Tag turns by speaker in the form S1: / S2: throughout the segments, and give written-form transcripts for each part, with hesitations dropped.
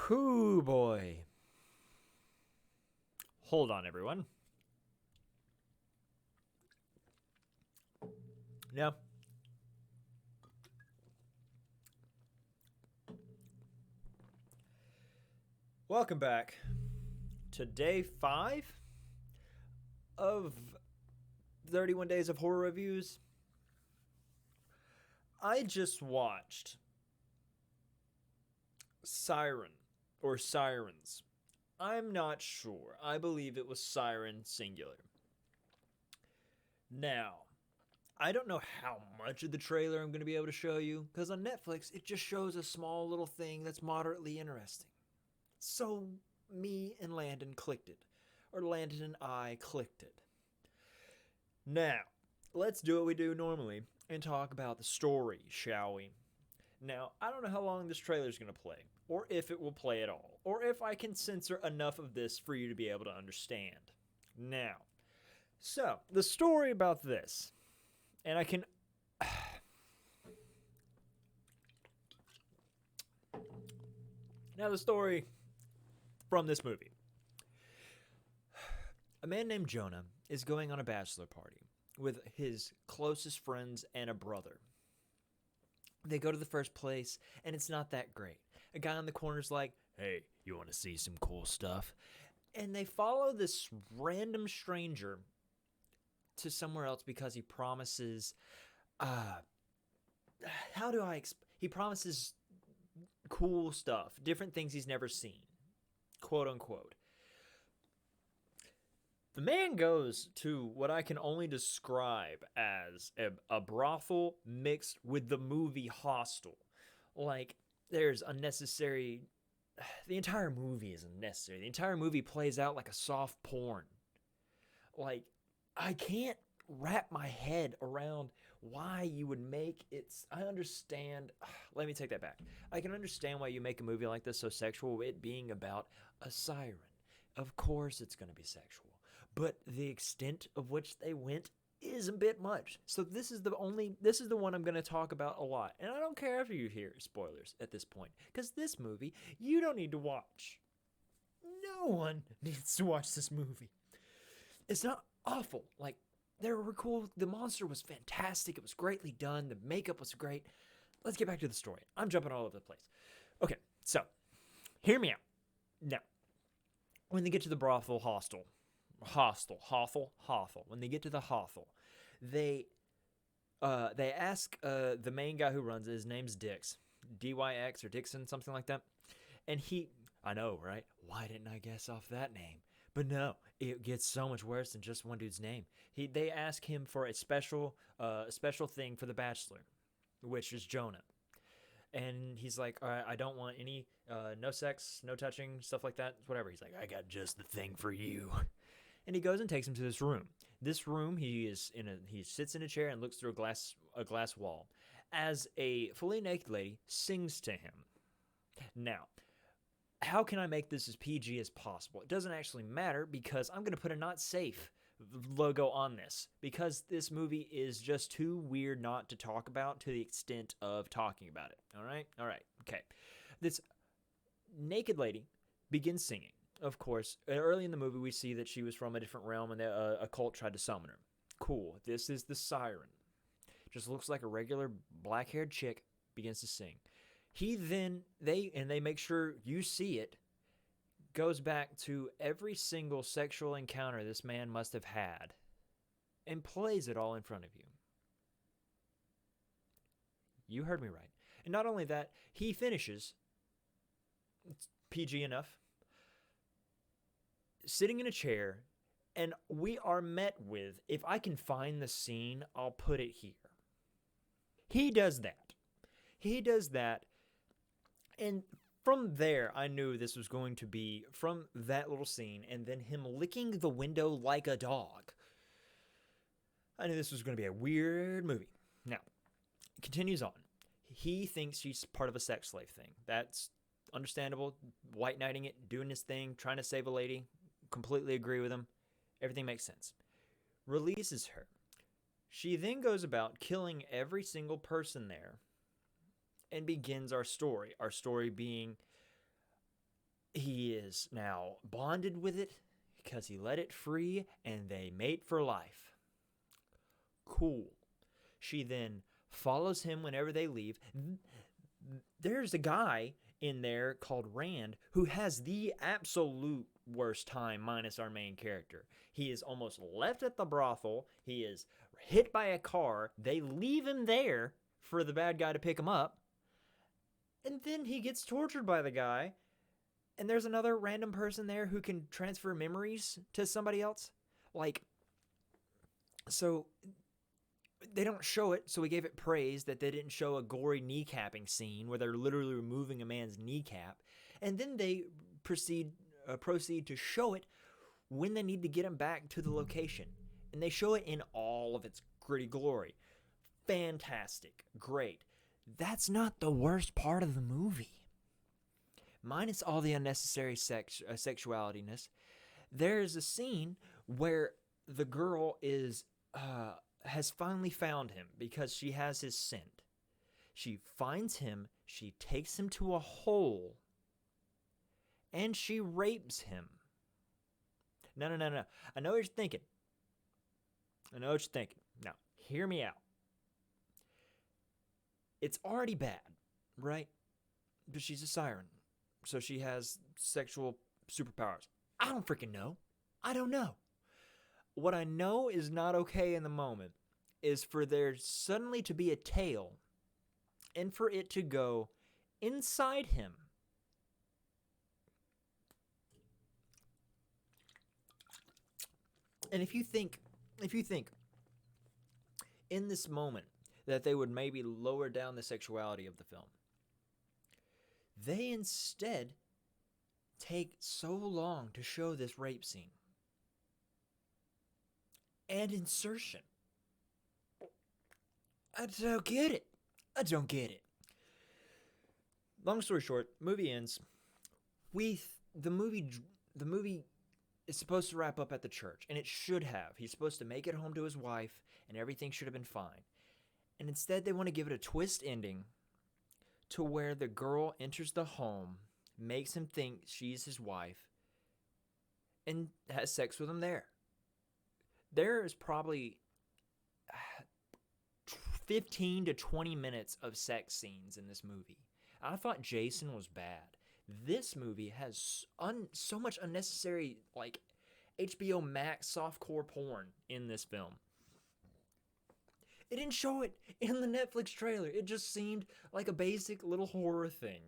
S1: Hoo boy. Hold on, everyone. Now, welcome back to day 5 of 31 Days of Horror Reviews. I just watched Siren, or Sirens. I'm not sure. I believe it was Siren singular. Now, I don't know how much of the trailer I'm going to be able to show you, because on Netflix, it just shows a small little thing that's moderately interesting. So, me and Landon clicked it. Or Landon and I clicked it. Now, let's do what we do normally and talk about the story, shall we? Now, I don't know how long this trailer is going to play, or if it will play at all, or if I can censor enough of this for you to be able to understand. Now, so, the story about this, and I can... Now, the story from this movie. A man named Jonah is going on a bachelor party with his closest friends and a brother. They go to the first place, and it's not that great. A guy on the corner's like, "Hey, you want to see some cool stuff?" And they follow this random stranger to somewhere else because he promises, he promises cool stuff, different things he's never seen, quote unquote. The man goes to what I can only describe as a brothel mixed with the movie Hostel. Like, there's unnecessary... The entire movie is unnecessary. The entire movie plays out like a soft porn. Like, I can't wrap my head around why you would make it... I understand... Let me take that back. I can understand why you make a movie like this so sexual, it being about a siren. Of course it's going to be sexual. But the extent of which they went is a bit much. So this is the one I'm going to talk about a lot. And I don't care if you hear spoilers at this point, because this movie you don't need to watch. No one needs to watch this movie. It's not awful. Like, they were cool. The monster was fantastic. It was greatly done. The makeup was great. Let's get back to the story. I'm jumping all over the place. Okay, so hear me out. Now, when they get to the brothel hostel, when they get to the hostel, they ask the main guy who runs it, his name's Dix, D-Y-X or Dixon, something like that. And I know, right? Why didn't I guess off that name? But no, it gets so much worse than just one dude's name. They ask him for a special thing for the bachelor, which is Jonah. And he's like, all right, I don't want any, no sex, no touching, stuff like that, whatever. He's like, I got just the thing for you. And he goes and takes him to this room. This room, he sits in a chair and looks through a glass wall as a fully naked lady sings to him. Now, how can I make this as PG as possible? It doesn't actually matter, because I'm going to put a not safe logo on this, because this movie is just too weird not to talk about to the extent of talking about it. All right, okay. This naked lady begins singing. Of course, early in the movie, we see that she was from a different realm and a cult tried to summon her. Cool. This is the Siren. Just looks like a regular black-haired chick, begins to sing. They make sure you see it, goes back to every single sexual encounter this man must have had and plays it all in front of you. You heard me right. And not only that, he finishes, it's PG enough, sitting in a chair, and we are met with, if I can find the scene, I'll put it here. He does that. And from there, I knew this was going to be, from that little scene, and then him licking the window like a dog, I knew this was going to be a weird movie. Now, it continues on. He thinks she's part of a sex slave thing. That's understandable. White knighting it, doing his thing, trying to save a lady. Completely agree with him. Everything makes sense. Releases her. She then goes about killing every single person there and begins our story. Our story being He is now bonded with it because he let it free and they mate for life. Cool. She then follows him whenever they leave. There's a guy in there called Rand who has the absolute worst time, minus our main character. He is almost left at the brothel. He is hit by a car. They leave him there for the bad guy to pick him up. And then he gets tortured by the guy. And there's another random person there who can transfer memories to somebody else. Like, so they don't show it, so we gave it praise that they didn't show a gory kneecapping scene where they're literally removing a man's kneecap. And then they proceed to show it when they need to get him back to the location. And they show it in all of its gritty glory. Fantastic. Great. That's not the worst part of the movie. Minus all the unnecessary sexualityness, there is a scene where the girl has finally found him because she has his scent. She finds him, she takes him to a hole, and she rapes him. No. I know what you're thinking. Now, hear me out. It's already bad, right? But she's a siren, so she has sexual superpowers. I don't freaking know. I don't know. What I know is not okay in the moment is for there suddenly to be a tail and for it to go inside him. And if you think in this moment that they would maybe lower down the sexuality of the film, they instead take so long to show this rape scene and insertion. I don't get it. Long story short, movie ends. The movie is supposed to wrap up at the church, and it should have. He's supposed to make it home to his wife, and everything should have been fine. And instead, they want to give it a twist ending to where the girl enters the home, makes him think she's his wife, and has sex with him there. There is probably 15 to 20 minutes of sex scenes in this movie. I thought Jason was bad. This movie has so much unnecessary, like, HBO Max softcore porn in this film. It didn't show it in the Netflix trailer. It just seemed like a basic little horror thing.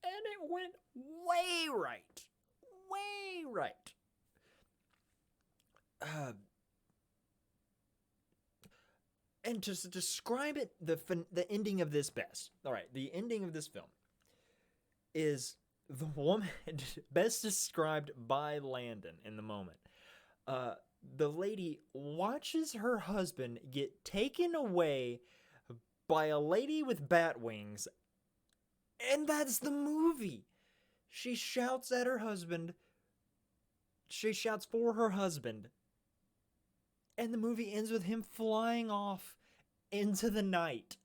S1: And it went way right. Way right. And to describe it, the ending of this best. All right, the ending of this film is the woman best described by Landon in the moment. The lady watches her husband get taken away by a lady with bat wings, and that's the movie. She shouts at her husband. She shouts for her husband. And the movie ends with him flying off into the night.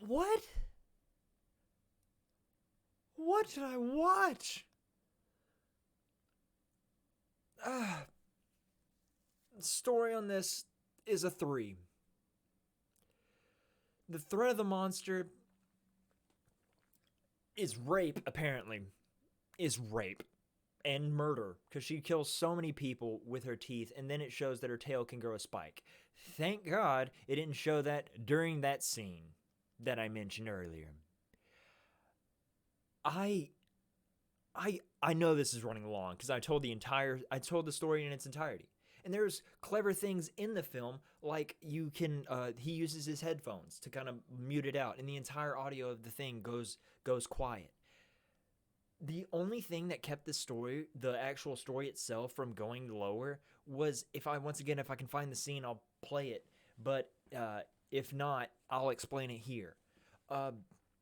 S1: What? What did I watch? The story on this is a 3. The threat of the monster is rape, apparently. Is rape. And murder, because she kills so many people with her teeth, and then it shows that her tail can grow a spike. Thank God it didn't show that during that scene that I mentioned earlier. I know this is running long because I told the story in its entirety. And there's clever things in the film, like you can he uses his headphones to kind of mute it out, and the entire audio of the thing goes quiet. The only thing that kept the actual story itself from going lower was if I can find the scene, I'll play it. But if not, I'll explain it here.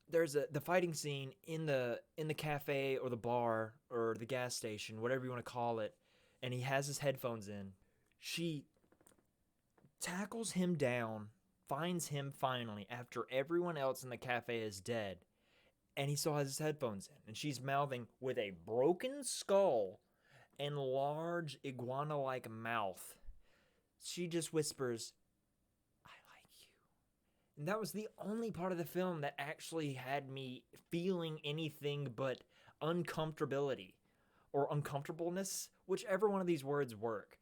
S1: There's the fighting scene in the cafe or the bar or the gas station, whatever you want to call it, and he has his headphones in. She tackles him down, finds him finally after everyone else in the cafe is dead, and he still has his headphones in, and she's mouthing with a broken skull and large iguana-like mouth. She just whispers, "I like you." And that was the only part of the film that actually had me feeling anything but uncomfortability or uncomfortableness, whichever one of these words work.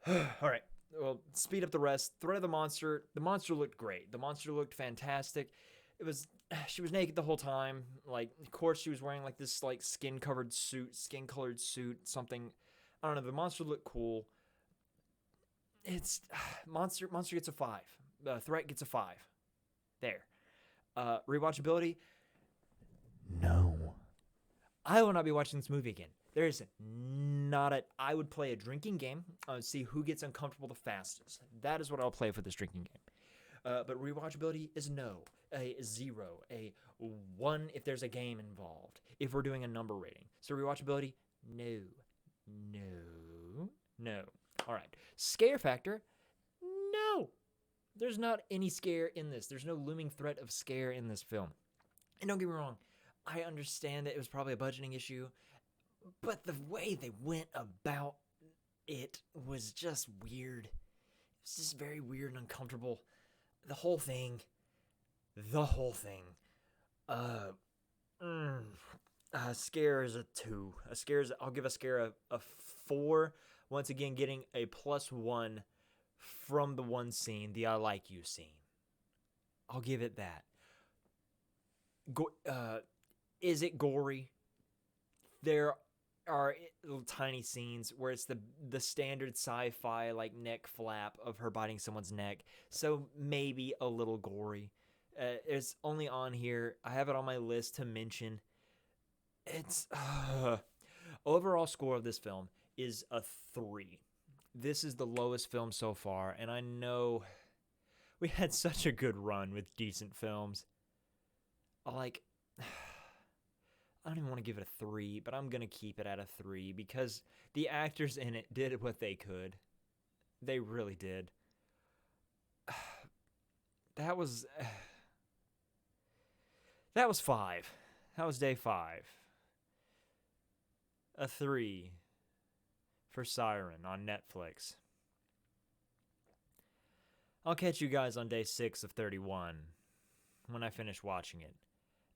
S1: All right, well, speed up the rest. Threat of the monster. The monster looked great. The monster looked fantastic. She was naked the whole time. Like, of course, she was wearing like this like skin-colored suit, something. I don't know. The monster looked cool. It's monster gets a 5. Threat gets a 5. There. Rewatchability. No. I will not be watching this movie again. There is not a... I would play a drinking game. I would see who gets uncomfortable the fastest. That is what I'll play for this drinking game. But rewatchability is no. A 0. A 1 if there's a game involved. If we're doing a number rating. So rewatchability, no. All right. Scare factor, no. There's not any scare in this. There's no looming threat of scare in this film. And don't get me wrong, I understand that it was probably a budgeting issue, but the way they went about it was just weird. It was just very weird and uncomfortable. The whole thing. Scare is a 2. I'll give a scare a 4. Once again, getting a +1 from the one scene, the "I like you" scene. I'll give it that. Is it gory? There are little tiny scenes where it's the standard sci-fi like neck flap of her biting someone's neck, so maybe a little gory. It's only on here. I have it on my list to mention. It's overall score of this film is a 3. This is the lowest film so far, and I know we had such a good run with decent films. I don't even want to give it a 3, but I'm going to keep it at a 3 because the actors in it did what they could. They really did. That was 5. That was day 5. A 3 for Siren on Netflix. I'll catch you guys on day 6 of 31 when I finish watching it,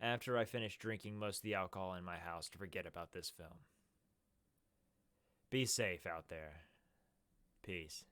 S1: after I finish drinking most of the alcohol in my house to forget about this film. Be safe out there. Peace.